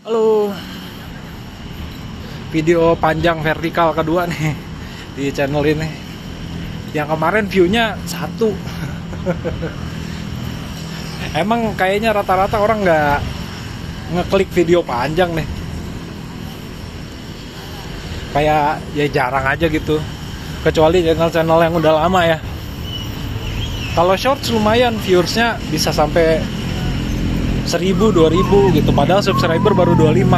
Halo, video panjang vertikal kedua nih di channel ini. Yang kemarin view-nya 1. Emang kayaknya rata-rata orang nggak ngeklik video panjang nih. Kayak ya jarang aja gitu. Kecuali channel-channel yang udah lama ya. Kalau shorts lumayan, viewersnya bisa sampai 1000, 2000 gitu. Padahal subscriber baru 25.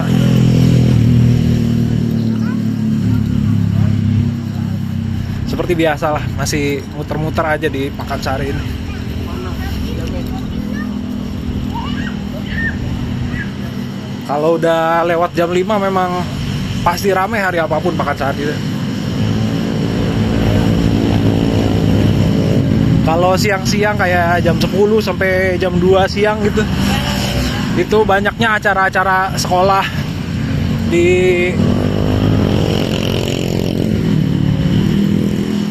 Seperti biasa lah, masih muter-muter aja di Pakansari ini. Kalau udah lewat jam 5 memang pasti rame hari apapun Pakansari. Kalau siang-siang kayak jam 10 sampai jam 2 siang gitu, itu banyaknya acara-acara sekolah di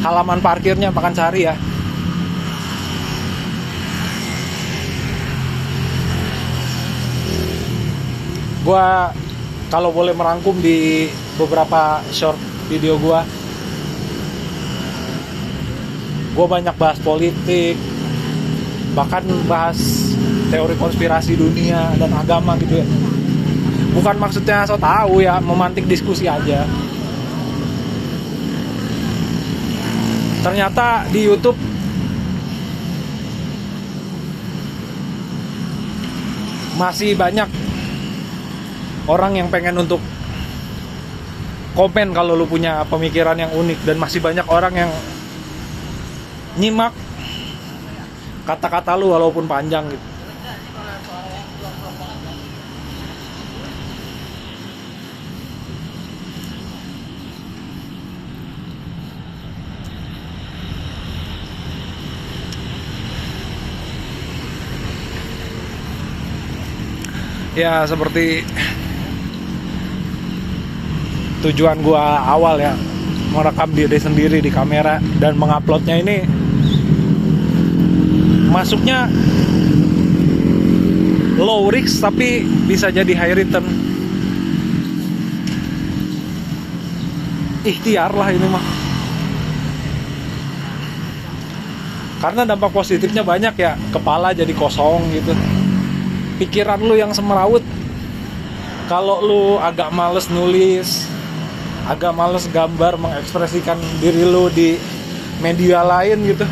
halaman parkirnya Pakansari ya. Gua kalau boleh merangkum di beberapa short video gua banyak bahas politik, bahkan bahas teori konspirasi dunia dan agama gitu ya. Bukan maksudnya so tahu ya, memantik diskusi aja. Ternyata di YouTube masih banyak orang yang pengen untuk komen kalau lu punya pemikiran yang unik, dan masih banyak orang yang nyimak kata-kata lu walaupun panjang gitu. Ya seperti tujuan gua awal ya, merekam diri sendiri di kamera dan menguploadnya ini masuknya low risk tapi bisa jadi high return. Ikhtiar lah ini mah, karena dampak positifnya banyak ya. Kepala jadi kosong gitu, pikiran lu yang semerawut. Kalau lu agak males nulis, agak males gambar, mengekspresikan diri lu di media lain gitu,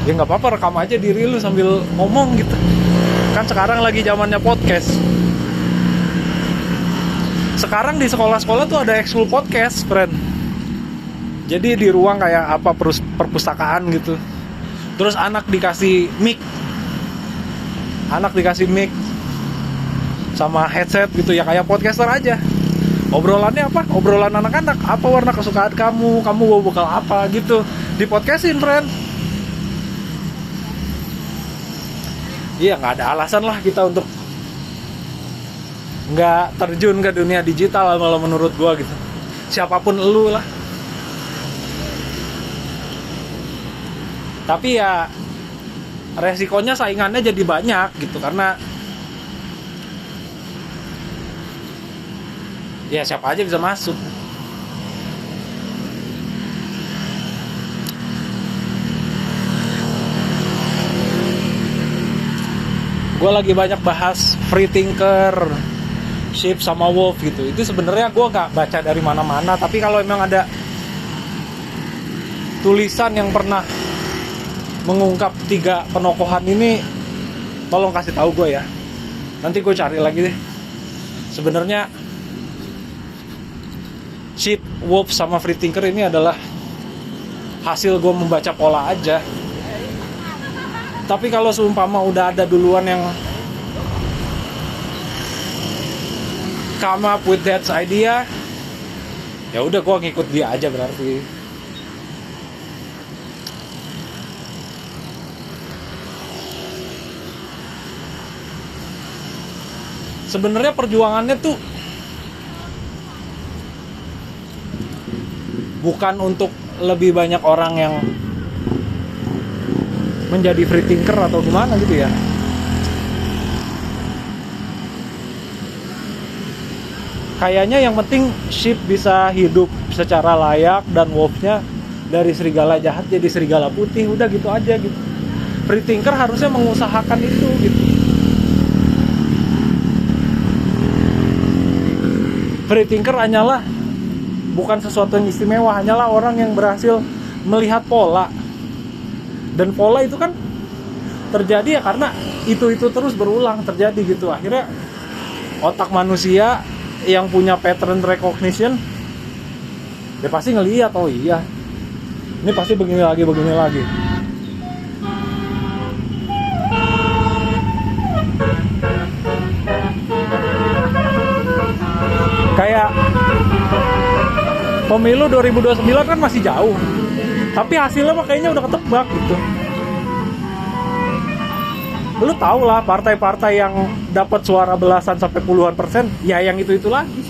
ya nggak apa-apa, rekam aja diri lu sambil ngomong gitu. Kan sekarang lagi zamannya podcast. Sekarang di sekolah-sekolah tuh ada ekskul podcast, friend. Jadi di ruang kayak apa, perpustakaan gitu. Terus anak dikasih mic sama headset gitu ya, kayak podcaster aja. Obrolannya apa? Obrolan anak-anak. Apa warna kesukaan kamu? Kamu bawa bekal apa gitu? Di podcastin, friend. Iya, nggak ada alasan lah kita untuk nggak terjun ke dunia digital malah menurut gua gitu. Siapapun elu lah. Tapi ya resikonya saingannya jadi banyak gitu, karena ya siapa aja bisa masuk. Gue lagi banyak bahas free thinker, Sheep sama Wolf gitu. Itu sebenarnya gue nggak baca dari mana-mana, tapi kalau emang ada tulisan yang pernah mengungkap 3 penokohan ini, tolong kasih tahu gue ya. Nanti gue cari lagi deh. Sebenarnya Sheep, Wolf sama free thinker ini adalah hasil gue membaca pola aja. Tapi kalau seumpama udah ada duluan yang come up with that idea, ya udah gue ngikut dia aja berarti. Sebenarnya perjuangannya tuh bukan untuk lebih banyak orang yang menjadi free thinker atau gimana gitu ya. kayaknya yang penting ship bisa hidup secara layak dan wolfnya dari serigala jahat jadi serigala putih, udah gitu aja gitu. Free thinker harusnya mengusahakan itu gitu. Free thinker hanyalah bukan sesuatu yang istimewa, hanyalah orang yang berhasil melihat pola. Dan pola itu kan terjadi ya karena itu terus berulang terjadi gitu. Akhirnya otak manusia yang punya pattern recognition dia pasti ngelihat, oh iya ini pasti begini lagi. Kayak pemilu 2029 kan masih jauh, tapi hasilnya mah kayaknya udah ketebak gitu. Lu tau lah partai-partai yang dapat suara belasan sampai puluhan persen, ya yang itu lagi.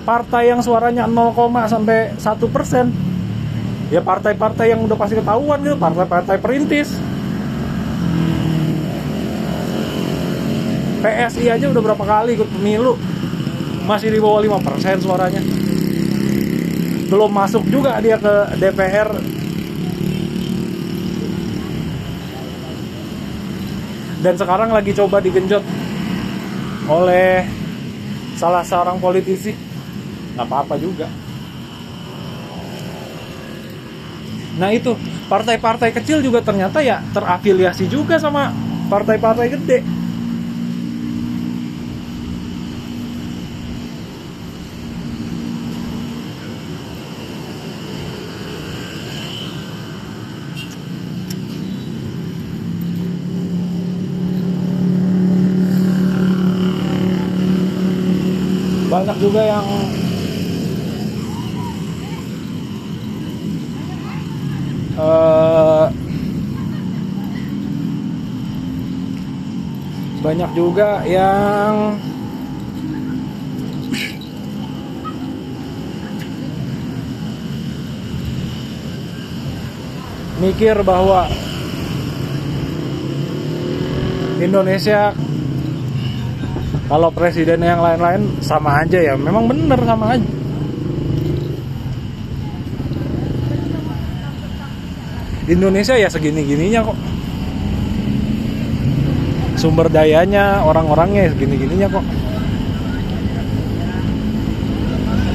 Partai yang suaranya 0, sampai 1%, ya partai-partai yang udah pasti ketahuan gitu, partai-partai perintis. PSI aja udah berapa kali ikut pemilu, masih di bawah 5% suaranya. Belum masuk juga dia ke DPR. Dan sekarang lagi coba digenjot oleh salah seorang politisi. Gak apa-apa juga. Nah itu, partai-partai kecil juga ternyata ya terafiliasi juga sama partai-partai gede. Banyak juga yang mikir bahwa Indonesia kalau presiden yang lain-lain sama aja ya. Memang bener sama aja. Indonesia ya segini-gininya kok. Sumber dayanya, orang-orangnya segini-gininya kok.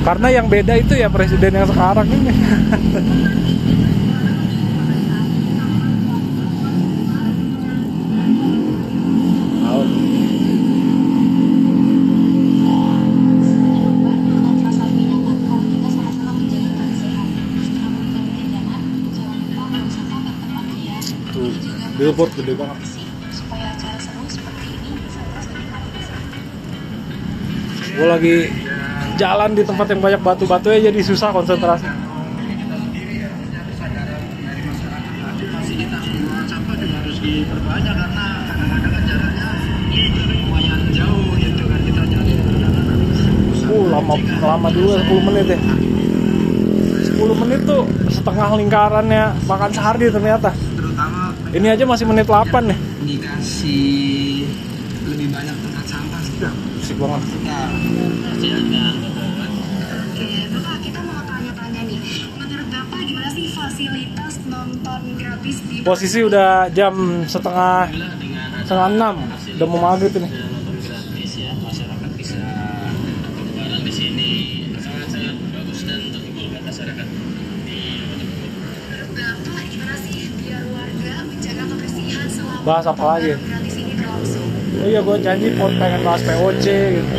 Karena yang beda itu ya presiden yang sekarang ini. Billboard gede banget. Gue lagi jalan di tempat yang banyak batu-batu ya, jadi susah konsentrasi. Lama dulu 10 menit ya. 10 menit tuh setengah lingkarannya makan sehari ternyata. Ini aja masih menit 8 nih. Dikasih lebih banyak tempat sampah sih. Asik banget. Oke, Bapak, kita mau tanya-tanya nih. Menurut Bapak gimana sih fasilitas nonton gratis di Posisi udah jam setengah 6, udah mau maghrib ini. Nonton gratis ya, masyarakat bisa nonton bareng di sini. Sangat-sangat bagus dan terhibur buat masyarakat. Menurut Bapak gimana sih biar warga menjaga kebersihan selama Bahas apa lagi? gratis ini berlangsung? Oh iya, gue janji pengen bahas POC gitu.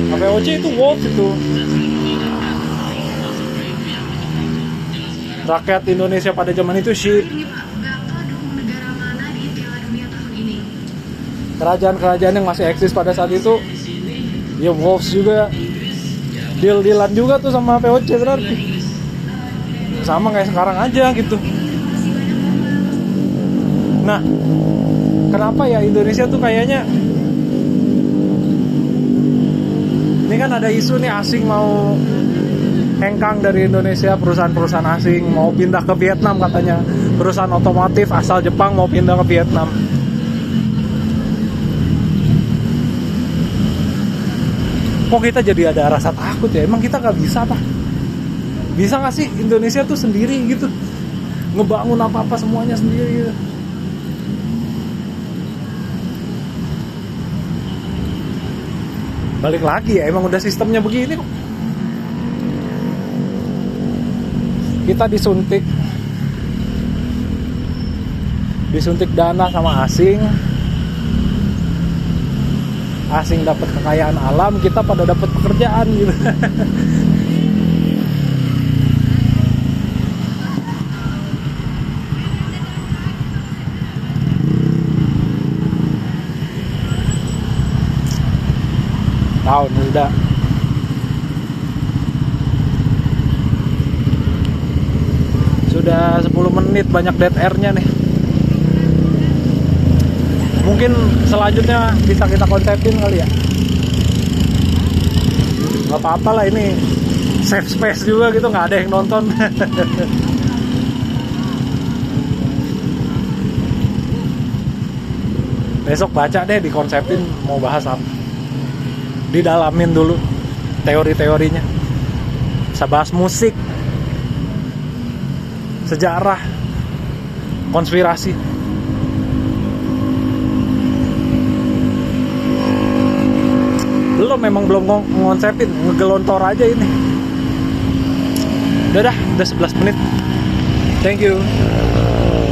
Nah, POC itu wolf itu. Rakyat Indonesia pada zaman itu sheep. Ini Pak, Bapak dukung negara mana di Piala Dunia tahun ini? Kerajaan-kerajaan yang masih eksis pada saat itu, ya wolves juga. Deal-dealan juga tuh sama POC berarti. Sama kayak sekarang aja gitu. Nah, kenapa ya Indonesia tuh kayaknya ini kan ada isu nih asing mau hengkang dari Indonesia, perusahaan-perusahaan asing mau pindah ke Vietnam katanya. Perusahaan otomotif asal Jepang mau pindah ke Vietnam. Kok kita jadi ada rasa takut ya? Emang kita nggak bisa apa? Bisa nggak sih Indonesia tuh sendiri gitu ngebangun apa-apa semuanya sendiri gitu? Balik lagi ya, emang udah sistemnya begini kok. Kita disuntik dana sama asing dapat kekayaan alam, kita pada dapat pekerjaan gitu. Tahun udah sudah 10 menit, banyak dead air-nya nih. Mungkin selanjutnya bisa kita konsepin kali ya. Gak apa-apa lah, ini safe space juga gitu, nggak ada yang nonton. Besok baca deh, dikonsepin mau bahas apa, didalamin dulu teori-teorinya. Bisa bahas musik, sejarah, konspirasi. Memang belum ngonsepin, ngegelontor aja ini. Udah 11 menit. Thank you.